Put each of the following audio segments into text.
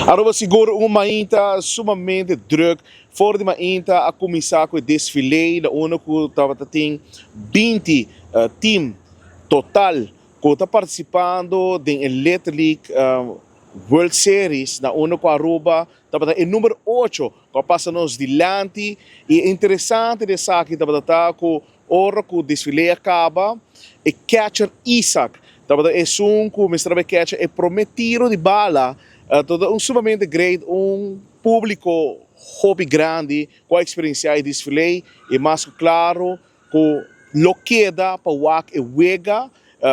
Aruba siguro mainta sumamente druk voor de mainta a começar com o desfile da UNO que estava tem 20 team total que está participando do Electric World Series na UNO com Aruba estava em número 8 que passa nos dilante e interessante de saque estava com hora que o desfile acaba e catcher Isaac estava é um que o mestre catcher é prometido de bala todo sumamente great, público hobby grande, com a experiência de desfile e mais claro, com lo queda para o e wega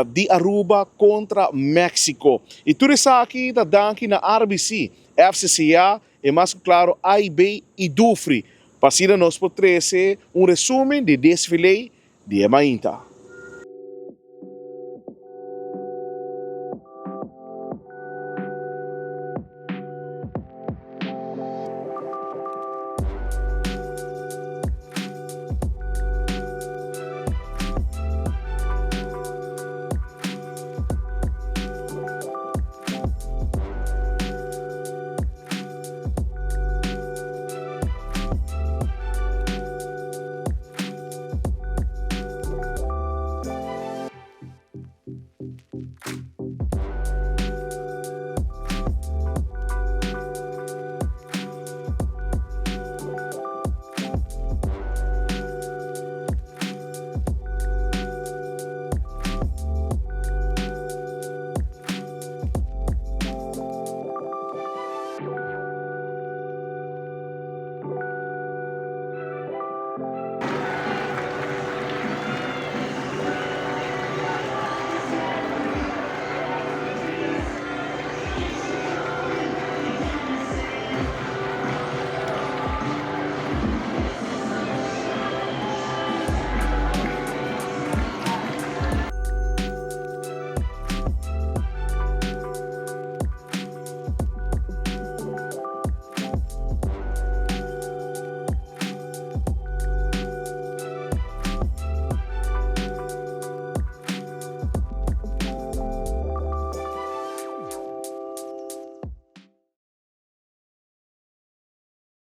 de Aruba contra México. E tudo isso aqui está dando na RBC, FCCA e mais claro, AIB e Dufri. Passida nós por 13, resumo de desfile de Emainta.